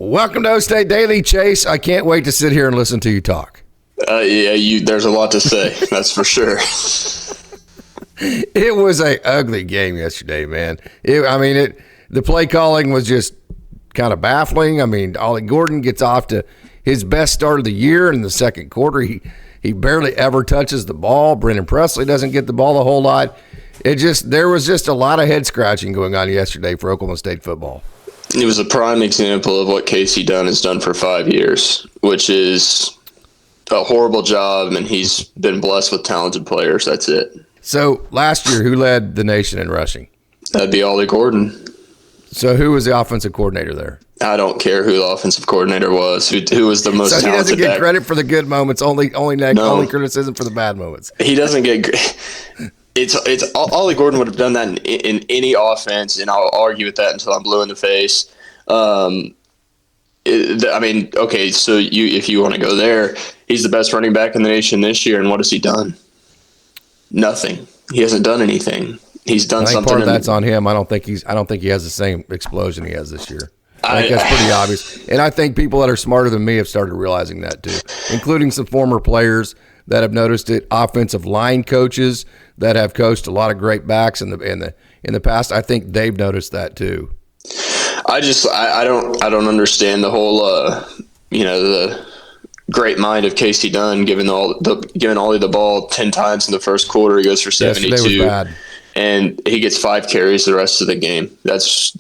Welcome to OkState Daily, Chase. I can't wait to sit here and listen to you talk. There's a lot to say, that's for sure. It was a ugly game yesterday, man. The play calling was just kind of baffling. I mean, Ollie Gordon gets off to his best start of the year in the second quarter. He barely ever touches the ball. Brendan Presley doesn't get the ball a whole lot. There was just a lot of head scratching going on yesterday for Oklahoma State football. It was a prime example of what Casey Dunn has done for 5 years, which is a horrible job, and he's been blessed with talented players. That's it. So last year, who led the nation in rushing? That'd be Ollie Gordon. So who was the offensive coordinator there? I don't care who the offensive coordinator was. Who was the most talented? So he doesn't get credit for the good moments, only criticism for the bad moments. He doesn't get It's Ollie Gordon would have done that in any offense, and I'll argue with that until I'm blue in the face. Okay, so if you want to go there, he's the best running back in the nation this year, and what has he done? Nothing. He hasn't done anything. He's done something. Part of that's on him. I don't think he has the same explosion he has this year. I think that's pretty obvious, and I think people that are smarter than me have started realizing that too, including some former players that have noticed it, offensive line coaches that have coached a lot of great backs in the past. I think they've noticed that too. I don't understand the whole the great mind of Casey Dunn giving Ollie the ball 10 times in the first quarter. He goes for 72, was bad. And he gets 5 carries the rest of the game. That's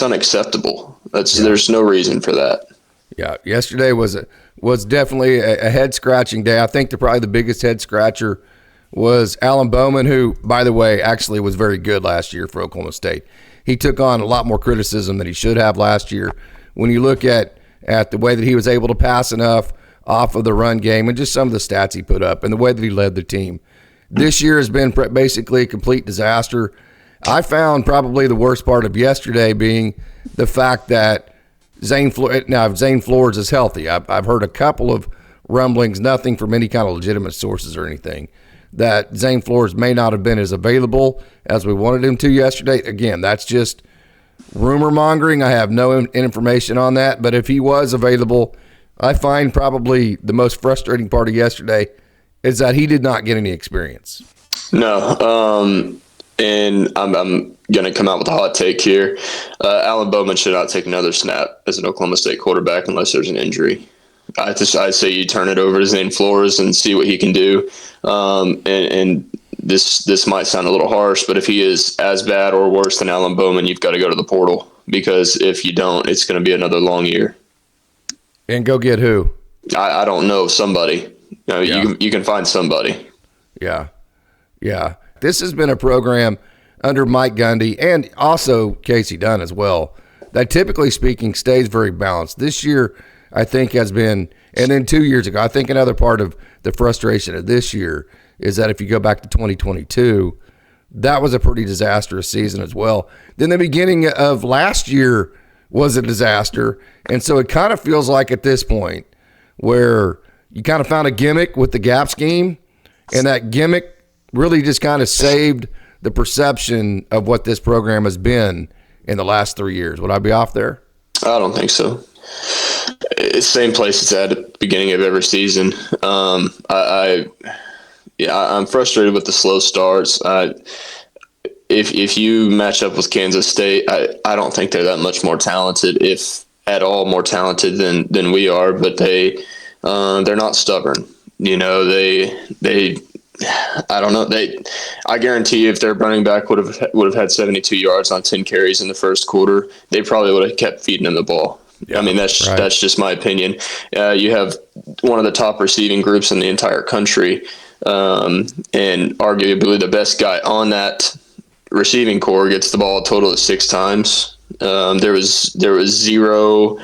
unacceptable. There's no reason for that. Yeah, yesterday was definitely a head-scratching day. I think probably the biggest head-scratcher was Alan Bowman, who, by the way, actually was very good last year for Oklahoma State. He took on a lot more criticism than he should have last year. When you look at the way that he was able to pass enough off of the run game and just some of the stats he put up and the way that he led the team. This year has been basically a complete disaster. I found probably the worst part of yesterday being the fact that Zane Flores is healthy. I've heard a couple of rumblings, nothing from any kind of legitimate sources or anything, that Zane Flores may not have been as available as we wanted him to yesterday. Again, that's just rumor mongering. I have no information on that, but if he was available, I find probably the most frustrating part of yesterday is that he did not get any experience. No, and I'm going to come out with a hot take here. Alan Bowman should not take another snap as an Oklahoma State quarterback unless there's an injury. I'd say you turn it over to Zane Flores and see what he can do. And this might sound a little harsh, but if he is as bad or worse than Alan Bowman, you've got to go to the portal, because if you don't, it's going to be another long year. And go get who? I don't know. Somebody. You can find somebody. Yeah. This has been a program under Mike Gundy and also Casey Dunn as well that, typically speaking, stays very balanced. This year, I think, has been, and then 2 years ago, I think another part of the frustration of this year is that if you go back to 2022, that was a pretty disastrous season as well. Then the beginning of last year was a disaster, and so it kind of feels like at this point where you kind of found a gimmick with the gap scheme, and that gimmick really just kind of saved the perception of what this program has been in the last 3 years. Would I be off there? I don't think so. It's the same place it's at the beginning of every season. I'm frustrated with the slow starts. If you match up with Kansas State, I don't think they're that much more talented, if at all more talented than we are. But they're not stubborn. I don't know. I guarantee you, if their running back would have had 72 yards on 10 carries in the first quarter, they probably would have kept feeding him the ball. Yeah, I mean, that's just my opinion. You have one of the top receiving groups in the entire country, and arguably the best guy on that receiving core gets the ball a total of 6 times. There was zero.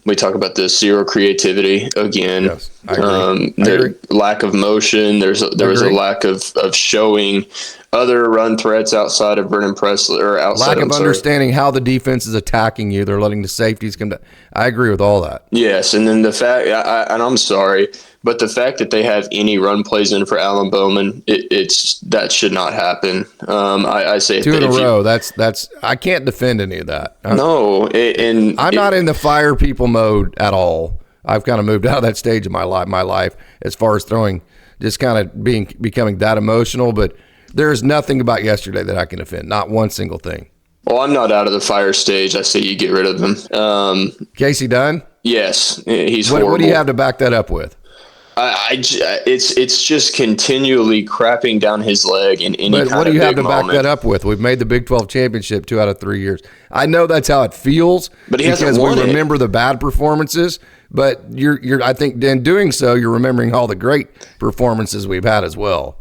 We talk about this, zero creativity again. Their lack of motion. There was a lack of showing other run threats outside of Vernon Presley or outside lack of understanding how the defense is attacking you. They're letting the safeties come down. I agree with all that. Yes, and then the fact, and I'm sorry, but the fact that they have any run plays in for Alan Bowman, that should not happen. I say 2 in a row. That's I can't defend any of that. And I'm not in the fire people mode at all. I've kind of moved out of that stage of my life as far as throwing, just kind of becoming that emotional. But there is nothing about yesterday that I can defend. Not one single thing. Well, I'm not out of the fire stage. I say you get rid of him. Casey Dunn? Yes, he's horrible. What do you have to back that up with? It's just continually crapping down his leg in any kind of big moment. But what do you have to back that up with? We've made the Big 12 championship 2 out of 3 years. I know that's how it feels, but he hasn't won because we remember the bad performances. But you're I think in doing so, you're remembering all the great performances we've had as well.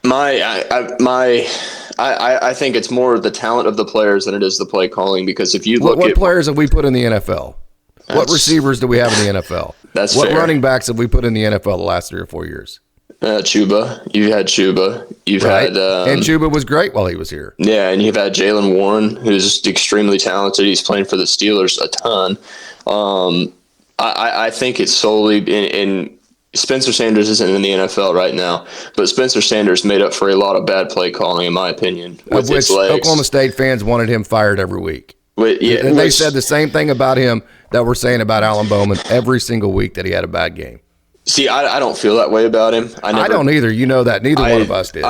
I think it's more the talent of the players than it is the play calling. Because if you look what players have we put in the NFL? What receivers do we have in the NFL? That's what fair. Running backs have we put in the NFL the last 3 or 4 years? Chuba. You had Chuba. You've had and Chuba was great while he was here. Yeah, and you've had Jaylen Warren, who's extremely talented. He's playing for the Steelers a ton. I think it's solely in Spencer Sanders isn't in the NFL right now, but Spencer Sanders made up for a lot of bad play calling, in my opinion, with his legs. Oklahoma State fans wanted him fired every week. And they said the same thing about him that we're saying about Alan Bowman every single week that he had a bad game. See, I don't feel that way about him. I don't either. You know that. Neither one of us did.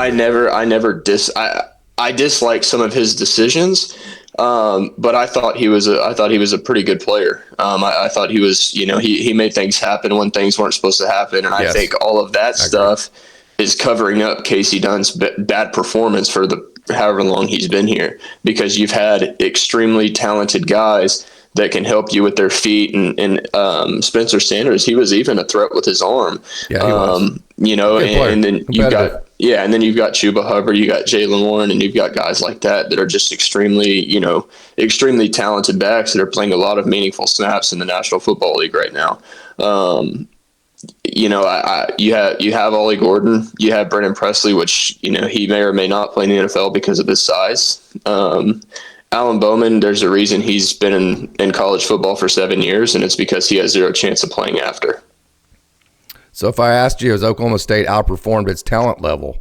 I dislike some of his decisions, but I thought he was a pretty good player. I thought he was, he made things happen when things weren't supposed to happen, and I think all of that stuff is covering up Casey Dunn's bad performance for the however long he's been here, because you've had extremely talented guys that can help you with their feet, and Spencer Sanders, he was even a threat with his arm. Yeah, he was. And then you've got Chuba Hubbard, you got Jaylen Warren, and you've got guys like that are just extremely talented backs that are playing a lot of meaningful snaps in the National Football League right now. You have Ollie Gordon, you have Vernon Presley, which he may or may not play in the NFL because of his size. Alan Bowman, there's a reason he's been in college football for 7 years, and it's because he has zero chance of playing after. So if I asked you, has Oklahoma State outperformed its talent level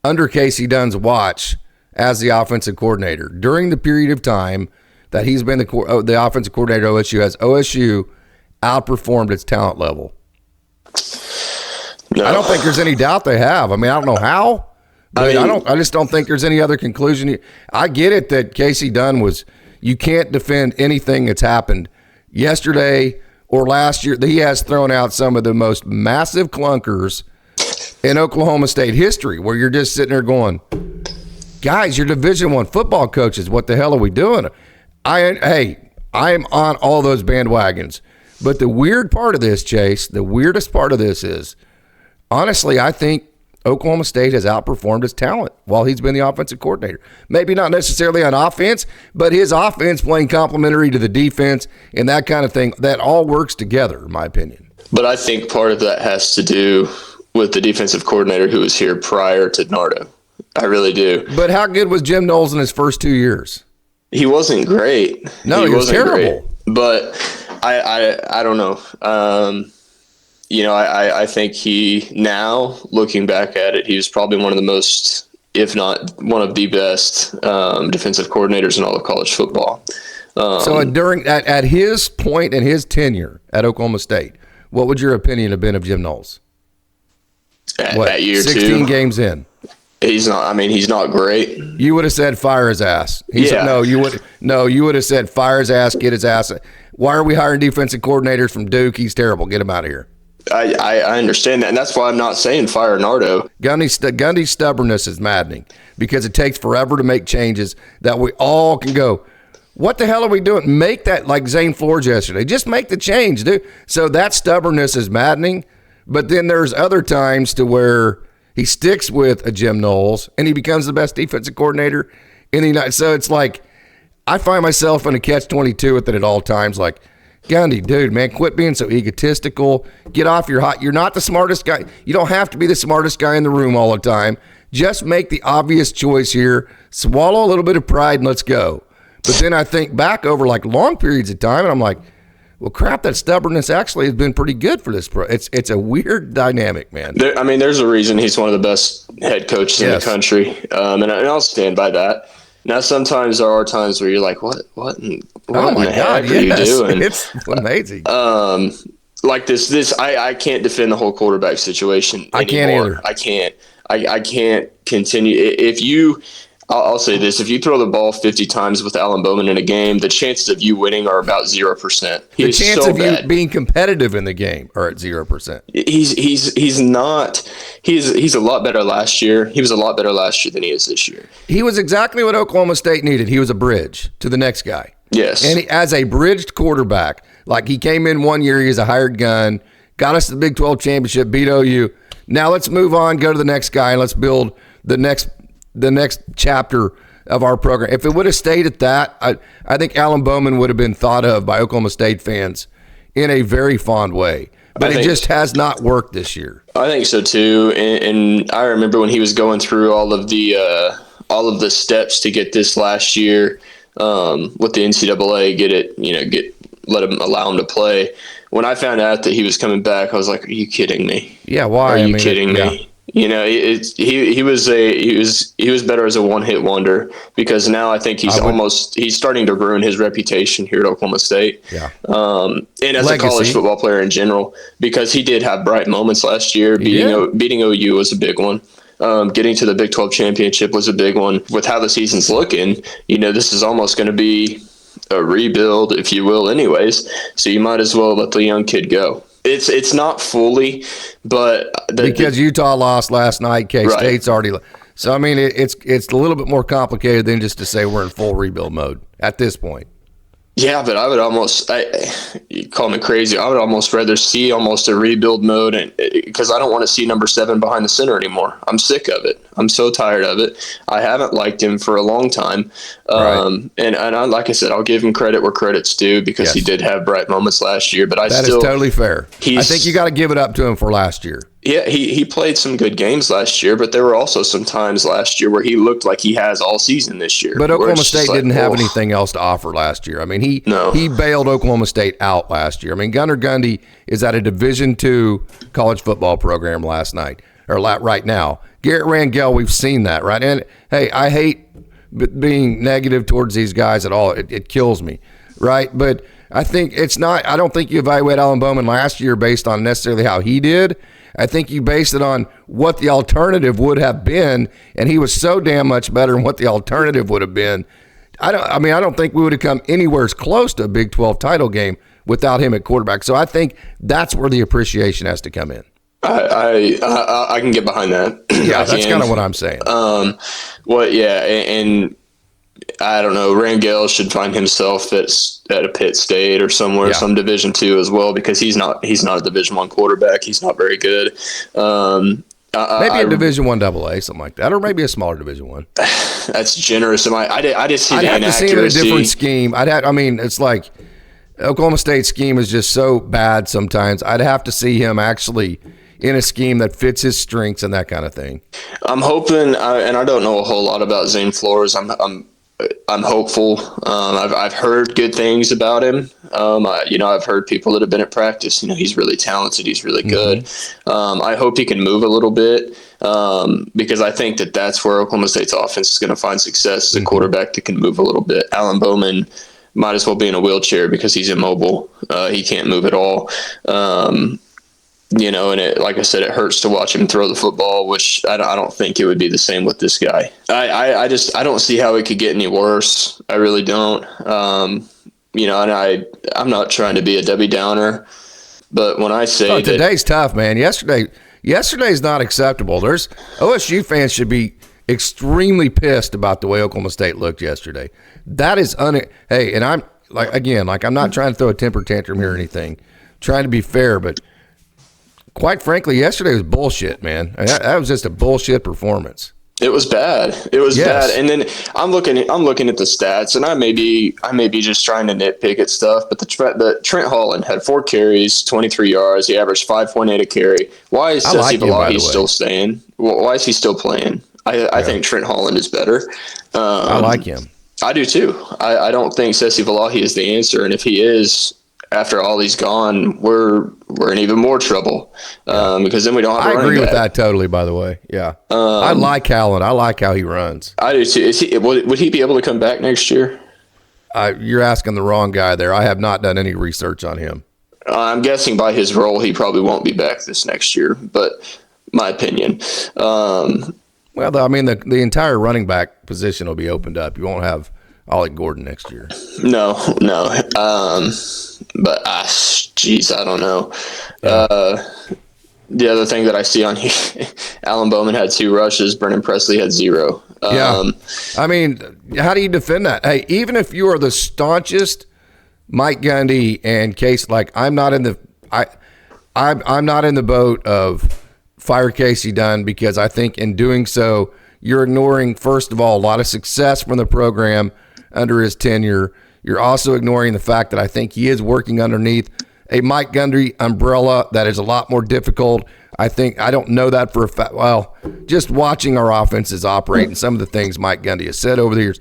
under Casey Dunn's watch as the offensive coordinator during the period of time that he's been the offensive coordinator at OSU? Has OSU outperformed its talent level? No. I don't think there's any doubt they have. I mean, I don't know how. But I just don't think there's any other conclusion. I get it that Casey Dunn you can't defend anything that's happened yesterday or last year. He has thrown out some of the most massive clunkers in Oklahoma State history, where you're just sitting there going, guys, you're Division I football coaches. What the hell are we doing? I'm on all those bandwagons. But the weird part of this, Chase, the weirdest part of this is, honestly, I think Oklahoma State has outperformed its talent while he's been the offensive coordinator. Maybe not necessarily on offense, but his offense playing complementary to the defense and that kind of thing, that all works together, in my opinion. But I think part of that has to do with the defensive coordinator who was here prior to Nardo. I really do. But how good was Jim Knowles in his first 2 years? He wasn't great. No, he was terrible. Great. But I don't know. I think he, now looking back at it, he was probably one of the most, if not one of the best defensive coordinators in all of college football. So at his point in his tenure at Oklahoma State, what would your opinion have been of Jim Knowles? At year 16 games in. He's not great. You would have said fire his ass. You would have said fire his ass, get his ass. Why are we hiring defensive coordinators from Duke? He's terrible. Get him out of here. I understand that, and that's why I'm not saying fire Nardo. Gundy's stubbornness is maddening, because it takes forever to make changes that we all can go, what the hell are we doing? Make that, like Zane Flores yesterday. Just make the change, dude. So that stubbornness is maddening, but then there's other times to where he sticks with a Jim Knowles and he becomes the best defensive coordinator in the United. So it's like, I find myself in a catch-22 with it at all times. Like, Gundy, dude, man, quit being so egotistical. Get off your hot. You're not the smartest guy. You don't have to be the smartest guy in the room all the time. Just make the obvious choice here. Swallow a little bit of pride and let's go. But then I think back over like long periods of time, and I'm like, well, crap, that stubbornness actually has been pretty good for this pro. It's a weird dynamic, man. There's a reason he's one of the best head coaches in the country, and I'll stand by that. Now, sometimes there are times where you're like, what in the heck are you doing? It's amazing. Like this, I can't defend the whole quarterback situation anymore. I can't either. I can't continue. I'll say this: if you throw the ball 50 times with Alan Bowman in a game, the chances of you winning are about 0%. The chance of you being competitive in the game are at 0%. He's not. He's a lot better last year. He was a lot better last year than he is this year. He was exactly what Oklahoma State needed. He was a bridge to the next guy. Yes, and as a bridged quarterback, like he came in one year, he's a hired gun, got us to the Big 12 championship, beat OU. Now let's move on, go to the next guy, and let's build the next chapter of our program. If it would have stayed at that, I think Alan Bowman would have been thought of by Oklahoma State fans in a very fond way. But it just has not worked this year. I think so too. And I remember when he was going through all of the steps to get this last year with the NCAA, allow him to play. When I found out that he was coming back, I was like, "Are you kidding me? Yeah, why? Are you kidding me?" Yeah. You know, he was better as a one-hit wonder, because now I think he's starting to ruin his reputation here at Oklahoma State. Yeah. And as a college football player in general, because he did have bright moments last year. Beating OU was a big one. Getting to the Big 12 championship was a big one. With how the season's looking, this is almost going to be a rebuild, if you will, anyways. So you might as well let the young kid go. It's not fully, but because Utah lost last night, K-State's already. So I mean, it's a little bit more complicated than just to say we're in full rebuild mode at this point. Yeah, but I would you call me crazy. I would almost rather see almost a rebuild mode, and because I don't want to see number 7 behind the center anymore. I'm sick of it. I'm so tired of it. I haven't liked him for a long time. Right. And like I said, I'll give him credit where credit's due, because he did have bright moments last year. But that is totally fair. I think you got to give it up to him for last year. Yeah, he played some good games last year, but there were also some times last year where he looked like he has all season this year. But Oklahoma State didn't have anything else to offer last year. I mean, he bailed Oklahoma State out last year. I mean, Gunnar Gundy is at a Division II college football program right now. Garrett Rangel, we've seen that, right? And, hey, I hate being negative towards these guys at all. It kills me, right? But I think I don't think you evaluate Alan Bowman last year based on necessarily how he did. I think you based it on what the alternative would have been, and he was so damn much better than what the alternative would have been. I don't think we would have come anywhere close to a Big 12 title game without him at quarterback. So I think that's where the appreciation has to come in. I can get behind that. Yeah, that's kind of what I'm saying. And I don't know, Rangel should find himself at a Pitt State or somewhere, some Division II as well, because he's not a Division I quarterback. He's not very good. Maybe a Division I AA, something like that, or maybe a smaller Division I. That's generous. I just see the inaccuracy. I'd have to see it in a different scheme. It's like Oklahoma State's scheme is just so bad sometimes. I'd have to see him actually in a scheme that fits his strengths and that kind of thing. I'm hoping, and I don't know a whole lot about Zane Flores. I'm hopeful. I've heard good things about him. I've heard people that have been at practice. He's really talented. He's really good. I hope he can move a little bit, because I think that's where Oklahoma State's offense is going to find success, as a quarterback that can move a little bit. Alan Bowman might as well be in a wheelchair because he's immobile. He can't move at all. And like I said, it hurts to watch him throw the football, which I don't think it would be the same with this guy. I don't see how it could get any worse. I really don't. And I'm not trying to be a Debbie Downer, but when I say today's tough, man. Yesterday's not acceptable. There's OSU fans should be extremely pissed about the way Oklahoma State looked yesterday. That is hey, and I'm I'm not trying to throw a temper tantrum here or anything. Trying to be fair, but quite frankly, yesterday was bullshit, man. That was just a bullshit performance. It was bad. It was Yes. bad. And then I'm looking at the stats, and I may be just trying to nitpick at stuff. But the Trent Holland had 4 carries, 23 yards. He averaged 5.8 a carry. Why is I like Sessi him, by the Valahi way. still staying? Why is he still playing? I think Trent Holland is better. I like him. I do too. I don't think Sessi Valahi is the answer, and if he is, after Ollie's gone, we're in even more trouble because then we don't have a I running agree with back. that totally, by the way. Yeah. I like Howland. I like how he runs. I do too. Would he be able to come back next year? You're asking the wrong guy there. I have not done any research on him. I'm guessing by his role, he probably won't be back this next year, but my opinion. Well, I mean, the entire running back position will be opened up. You won't have Ollie Gordon next year. No. But, geez, I don't know. The other thing that I see on here, Alan Bowman had 2 rushes. Brennan Presley had 0. Yeah. I mean, how do you defend that? Hey, even if you are the staunchest Mike Gundy and Case, like I'm not in the boat of fire Casey Dunn, because I think in doing so, you're ignoring, first of all, a lot of success from the program under his tenure. You're also ignoring the fact that I think he is working underneath a Mike Gundy umbrella that is a lot more difficult. I don't know that for a fact. Well, just watching our offenses operate and some of the things Mike Gundy has said over the years,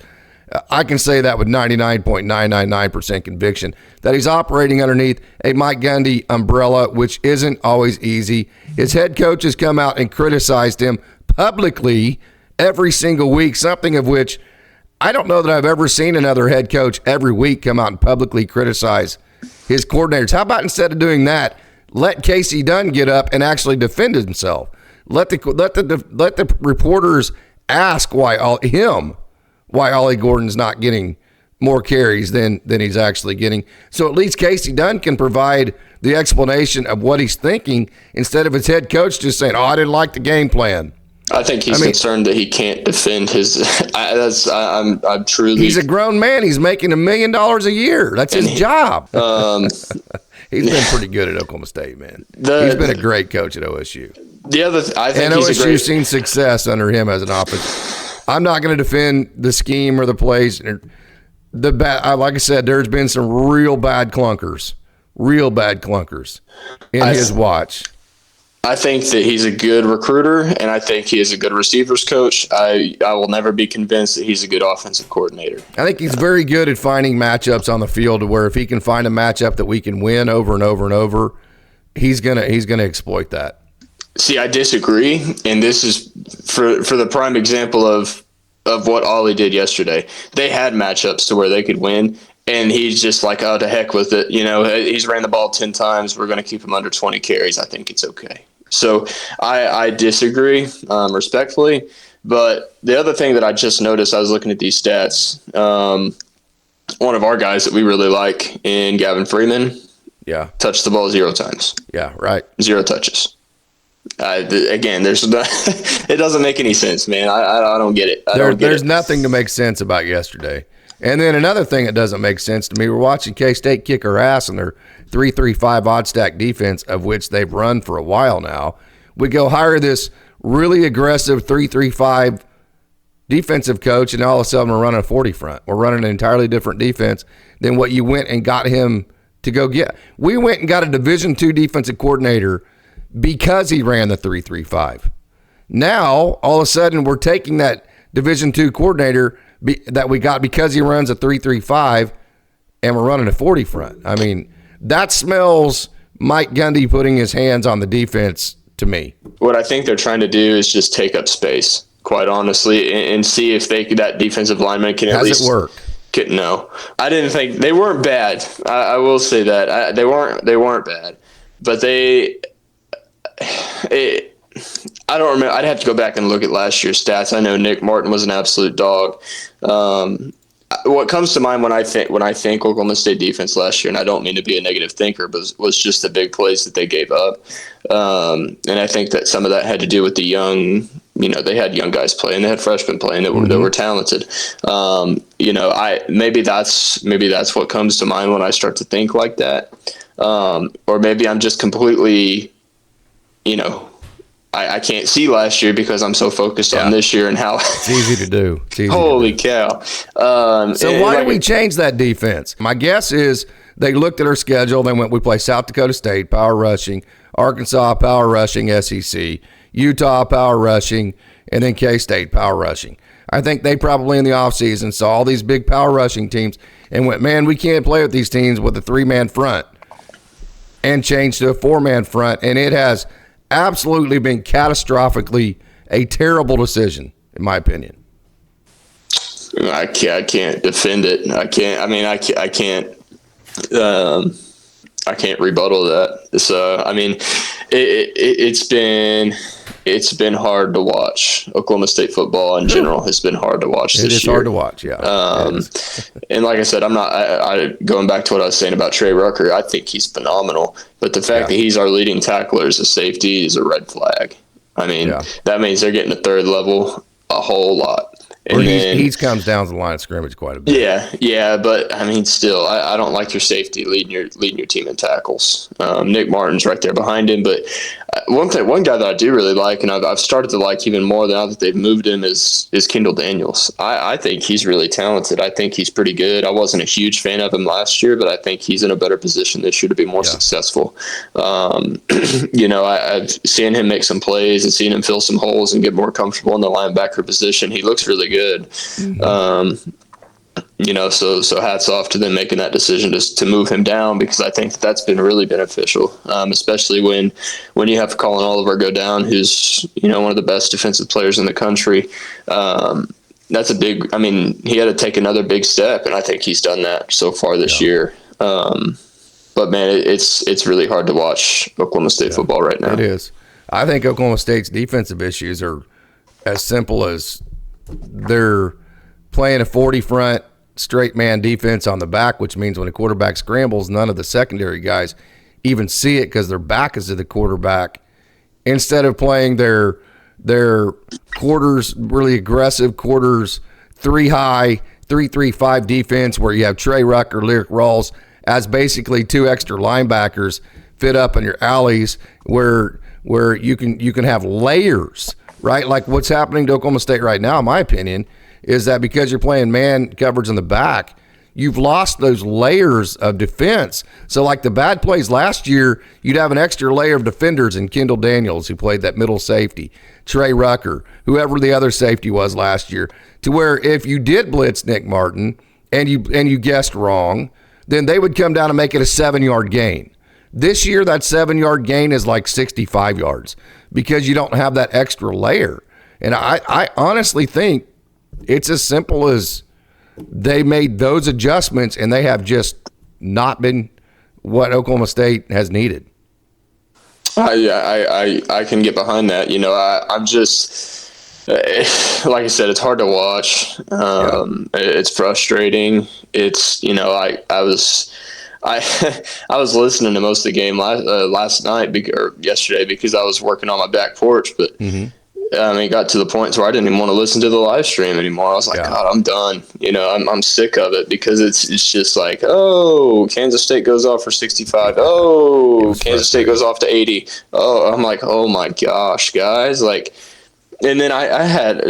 I can say that with 99.999% conviction that he's operating underneath a Mike Gundy umbrella, which isn't always easy. His head coach has come out and criticized him publicly every single week, something of which I don't know that I've ever seen another head coach every week come out and publicly criticize his coordinators. How about instead of doing that, let Casey Dunn get up and actually defend himself? Let the reporters ask why Ollie Gordon's not getting more carries than he's actually getting. So at least Casey Dunn can provide the explanation of what he's thinking instead of his head coach just saying, "Oh, I didn't like the game plan." I think he's concerned that he can't defend his. I'm truly. He's a grown man. He's making $1 million a year. That's his job. He's been pretty good at Oklahoma State, man. He's been a great coach at OSU. I think and he's OSU's seen success under him as an offense. I'm not going to defend the scheme or the plays. Like I said, there's been some real bad clunkers in his watch. I think that he's a good recruiter, and I think he is a good receivers coach. I will never be convinced that he's a good offensive coordinator. I think he's very good at finding matchups on the field to where if he can find a matchup that we can win over and over and over, he's gonna exploit that. See, I disagree, and this is for the prime example of what Ollie did yesterday. They had matchups to where they could win, and he's just like, oh, to heck with it. He's ran the ball 10 times. We're going to keep him under 20 carries. I think it's okay. So I disagree respectfully. But the other thing that I just noticed, I was looking at these stats. One of our guys that we really like in Gavin Freeman, touched the ball 0 times. Yeah, right. 0 touches. Again, it doesn't make any sense, man. I don't get it. There's nothing to make sense about yesterday. And then another thing that doesn't make sense to me, we're watching K-State kick our ass in their 3-3-5 odd stack defense, of which they've run for a while now. We go hire this really aggressive 3-3-5 defensive coach, and all of a sudden we're running a 40 front. We're running an entirely different defense than what you went and got him to go get. We went and got a Division II defensive coordinator because he ran the 3-3-5. Now, all of a sudden, we're taking that Division II coordinator that we got because he runs a 3-3-5, and we're running a 40 front. I mean, that smells Mike Gundy putting his hands on the defense to me. What I think they're trying to do is just take up space, quite honestly, and see if that defensive lineman can at least work. No, I didn't think they weren't bad. I will say that they weren't bad, but I don't remember. I'd have to go back and look at last year's stats. I know Nick Martin was an absolute dog. What comes to mind when I think Oklahoma State defense last year, and I don't mean to be a negative thinker, but was just the big plays that they gave up. And I think that some of that had to do with the young. They had young guys playing, they had freshmen playing that were talented. Maybe that's what comes to mind when I start to think like that. Or maybe I'm just completely, I can't see last year because I'm so focused on this year and how it's easy to do. Holy cow. So why did we change that defense? My guess is they looked at our schedule. They went, we play South Dakota State, power rushing, Arkansas, power rushing, SEC, Utah, power rushing, and then K-State, power rushing. I think they probably in the offseason saw all these big power rushing teams and went, man, we can't play with these teams with a 3-man front, and changed to a 4-man front. And it has absolutely been catastrophically a terrible decision, in my opinion. I can't defend it. I can't rebuttal that. So, I mean, it's been hard to watch. Oklahoma State football in general has been hard to watch this year. It is hard to watch, yeah. And like I said, I going back to what I was saying about Trey Rucker, I think he's phenomenal. But the fact that he's our leading tackler as a safety is a red flag. I mean, that means they're getting to third level a whole lot. And he comes down to the line of scrimmage quite a bit. Yeah, but I mean, still, I don't like your safety leading your team in tackles. Nick Martin's right there behind him, but one guy that I do really like, and I've started to like even more now that they've moved him, is Kendall Daniels. I think he's really talented. I think he's pretty good. I wasn't a huge fan of him last year, but I think he's in a better position this year to be more successful. I've seen him make some plays and seen him fill some holes and get more comfortable in the linebacker position. He looks really good. So hats off to them making that decision to move him down, because I think that's been really beneficial, especially when you have Colin Oliver go down, who's one of the best defensive players in the country. That's a big. I mean, he had to take another big step, and I think he's done that so far this year. But man, it's really hard to watch Oklahoma State football right now. It is. I think Oklahoma State's defensive issues are as simple as they're playing a 40 front straight man defense on the back, which means when a quarterback scrambles, none of the secondary guys even see it because their back is to the quarterback, instead of playing their quarters, really aggressive quarters, 3 high, 3-3-5 defense where you have Trey Rucker, Lyric Rawls as basically 2 extra linebackers fit up in your alleys where you can have layers, right? Like what's happening to Oklahoma State right now, in my opinion, is that because you're playing man coverage in the back, you've lost those layers of defense. So like the bad plays last year, you'd have an extra layer of defenders in Kendall Daniels, who played that middle safety, Trey Rucker, whoever the other safety was last year, to where if you did blitz Nick Martin and you guessed wrong, then they would come down and make it a 7-yard gain. This year, that 7-yard gain is like 65 yards because you don't have that extra layer. And I honestly think it's as simple as they made those adjustments, and they have just not been what Oklahoma State has needed. I can get behind that. I'm just, like I said, it's hard to watch. It's frustrating. It's, I was listening to most of the game last night or yesterday because I was working on my back porch, but it got to the point where I didn't even want to listen to the live stream anymore. I was like, God, I'm done. I'm sick of it because it's just like, oh, Kansas State goes off for 65. Oh, Kansas State goes off to 80. Oh, I'm like, oh my gosh, guys, like. And then I had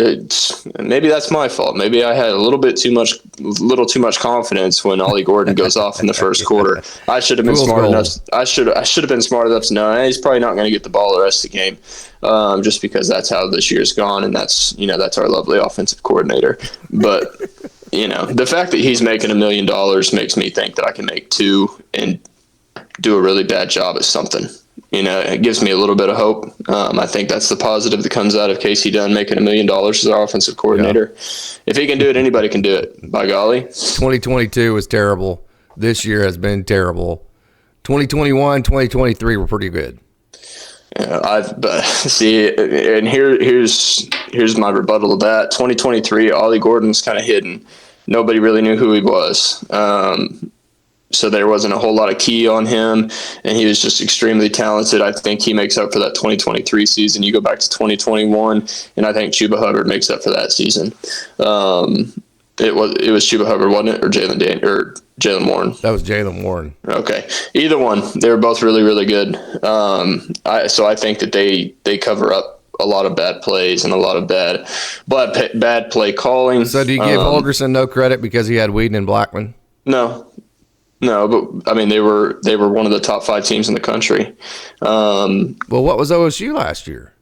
maybe that's my fault. Maybe I had a little too much confidence when Ollie Gordon goes off in the first quarter. I should have been smart enough. I should have been smart enough to know he's probably not going to get the ball the rest of the game, just because that's how this year's gone, and that's our lovely offensive coordinator. But the fact that he's making $1 million makes me think that I can make 2 and do a really bad job at something. It gives me a little bit of hope. I think that's the positive that comes out of Casey Dunn making $1 million as our offensive coordinator. Yeah. If he can do it, anybody can do it. By golly. 2022 was terrible. This year has been terrible. 2021, 2023 were pretty good. And here's my rebuttal to that. 2023, Ollie Gordon's kind of hidden. Nobody really knew who he was. So there wasn't a whole lot of key on him, and he was just extremely talented. I think he makes up for that 2023 season. You go back to 2021, and I think Chuba Hubbard makes up for that season. It was Chuba Hubbard, wasn't it, or Jalen Warren? That was Jalen Warren. Okay, either one. They were both really, really good. So I think that they cover up a lot of bad plays and a lot of bad play calling. So do you give Holgerson no credit because he had Whedon and Blackman? No, but I mean they were one of the top 5 teams in the country. Well, what was OSU last year?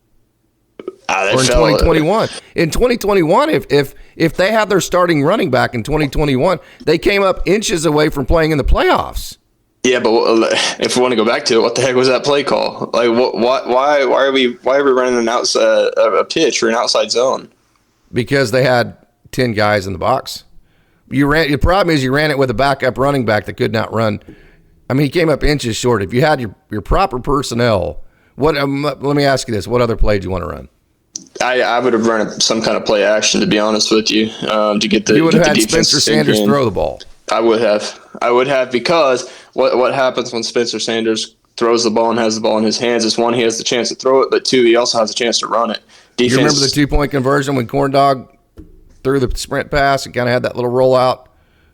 Or in 2021? In 2021, if they had their starting running back in 2021, they came up inches away from playing in the playoffs. Yeah, but if we want to go back to it, what the heck was that play call? Like, why are we running an outside a pitch or an outside zone? Because they had 10 guys in the box. The problem is you ran it with a backup running back that could not run. I mean, he came up inches short. If you had your proper personnel, let me ask you this: what other play do you want to run? I would have run some kind of play action, to be honest with you, to get the. You would have had defense Spencer Sanders throw the ball. I would have because what happens when Spencer Sanders throws the ball and has the ball in his hands is, one, he has the chance to throw it, but 2, he also has a chance to run it. You remember the 2-point conversion when Corn Dog threw the sprint pass and kind of had that little rollout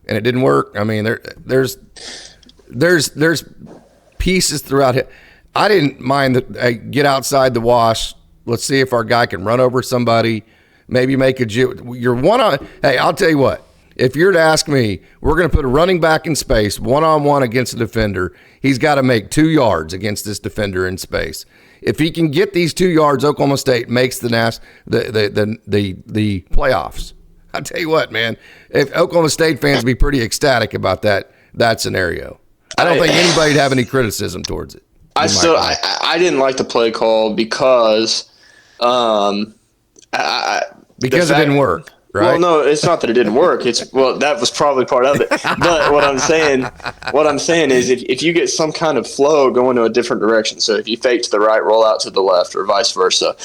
and it didn't work? I mean, there's pieces throughout it. I didn't mind that. Get outside the wash. Let's see if our guy can run over somebody. Maybe make you're one on. Hey, I'll tell you what. If you're to ask me, we're going to put a running back in space, 1-on-1 against a defender. He's got to make 2 yards against this defender in space. If he can get these 2 yards, Oklahoma State makes the playoffs. I'll tell you what, man. If Oklahoma State fans be pretty ecstatic about that scenario. I don't think anybody'd have any criticism towards it. I didn't like the play call because it didn't work. Right? Well, no, it's not that it didn't work. That was probably part of it. But what I'm saying is if you get some kind of flow going to a different direction, so if you fake to the right, roll out to the left, or vice versa,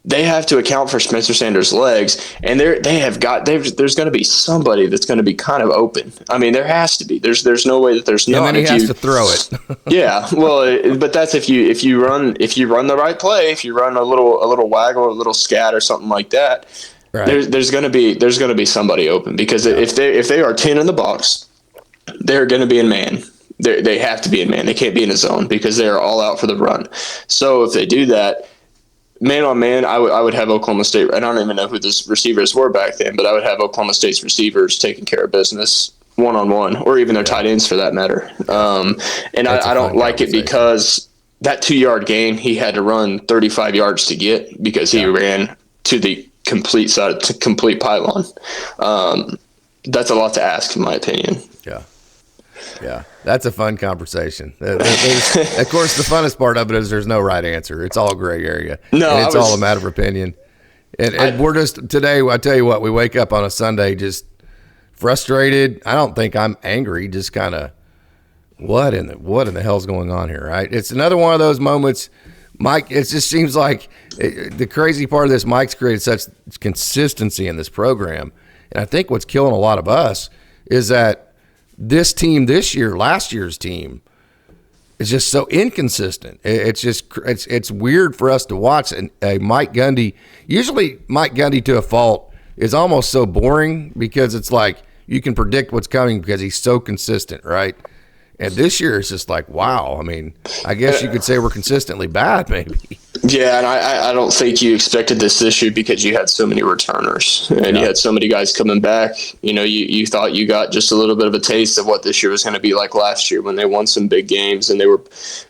they have to account for Spencer Sanders' legs, and there's going to be somebody that's going to be kind of open. I mean, there has to be. There's no way that there's not. And then he has to throw it. Yeah, well, but that's if you run the right play, if you run a little waggle, a little scat, or something like that. Right. There's going to be somebody open, because if they are 10 in the box, they're going to be in man. They have to be in man. They can't be in a zone because they are all out for the run. So if they do that, man on man, I would have Oklahoma State. I don't even know who the receivers were back then, but I would have Oklahoma State's receivers taking care of business 1-on-1, or even their tight ends for that matter. And I don't like it because that 2-yard gain he had to run 35 yards to get, because he ran to the complete side, to complete pylon. That's a lot to ask, in my opinion. Yeah, that's a fun conversation. Of course, the funnest part of it is there's no right answer. It's all gray area. It's all a matter of opinion. And we're just, today, I tell you what, we wake up on a Sunday just frustrated. I don't think I'm angry, just kind of, what in the hell's going on here, right? It's another one of those moments, Mike, it just seems like the crazy part of this, Mike's created such consistency in this program. And I think what's killing a lot of us is that this team this year, last year's team, is just so inconsistent. It's weird for us to watch. And Mike Gundy, usually Mike Gundy to a fault, is almost so boring, because it's like you can predict what's coming because he's so consistent, right? And this year it's just like, wow. I mean, I guess you could say we're consistently bad, maybe. Yeah, and I don't think you expected this year because you had so many returners and you had so many guys coming back. You know, you thought you got just a little bit of a taste of what this year was going to be like last year, when they won some big games and they were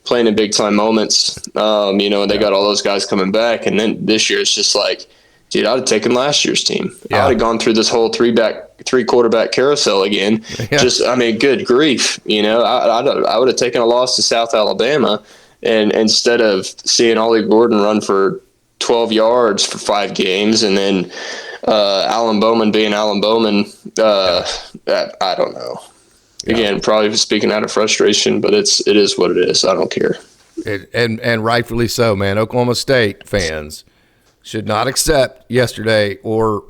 playing in big time moments. And they got all those guys coming back. And then this year it's just like, dude, I'd have taken last year's team. Yeah. I'd have gone through this whole three quarterback carousel again. Yeah. Good grief. I would have taken a loss to South Alabama, and instead of seeing Ollie Gordon run for 12 yards for 5 games, and then Alan Bowman being Alan Bowman, I don't know. Yeah. Again, probably speaking out of frustration, but it is what it is. I don't care. And rightfully so, man. Oklahoma State fans should not accept yesterday or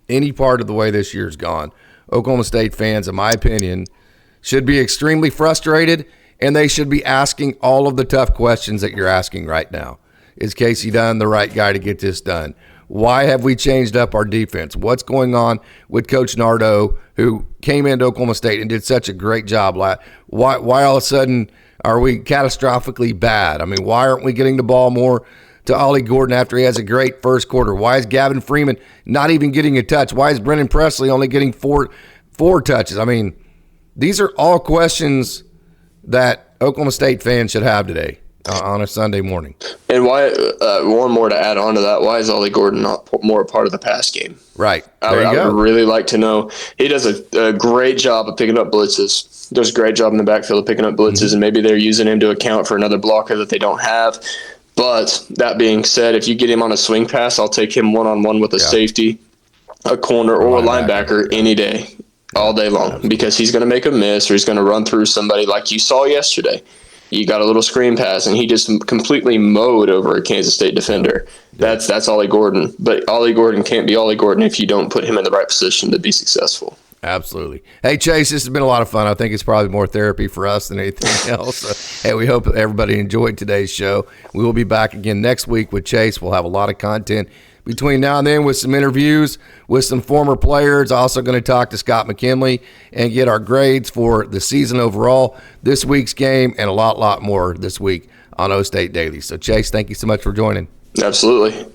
any part of the way this year's gone. Oklahoma State fans, in my opinion, should be extremely frustrated, and they should be asking all of the tough questions that you're asking right now. Is Casey Dunn the right guy to get this done? Why have we changed up our defense? What's going on with Coach Nardo, who came into Oklahoma State and did such a great job? Why all of a sudden Are we catastrophically bad? I mean, why aren't we getting the ball more to Ollie Gordon after he has a great first quarter? Why is Gavin Freeman not even getting a touch? Why is Brennan Presley only getting four touches? I mean, these are all questions that Oklahoma State fans should have today on a Sunday morning. And why? One more to add on to that. Why is Ollie Gordon not more a part of the pass game? Right. I would really like to know. He does a great job of picking up blitzes. Does a great job in the backfield of picking up blitzes, and maybe they're using him to account for another blocker that they don't have. But that being said, if you get him on a swing pass, I'll take him one-on-one with a safety, a corner, or a linebacker any day, all day long, because he's going to make a miss or he's going to run through somebody like you saw yesterday. You got a little screen pass, and he just completely mowed over a Kansas State defender. That's Ollie Gordon. But Ollie Gordon can't be Ollie Gordon if you don't put him in the right position to be successful. Absolutely. Hey, Chase, this has been a lot of fun. I think it's probably more therapy for us than anything else. So, hey, we hope everybody enjoyed today's show. We will be back again next week with Chase. We'll have a lot of content between now and then with some interviews with some former players. Also going to talk to Scott McKinley and get our grades for the season overall, this week's game, and a lot more this week on OkState Daily. So, Chase, thank you so much for joining. Absolutely.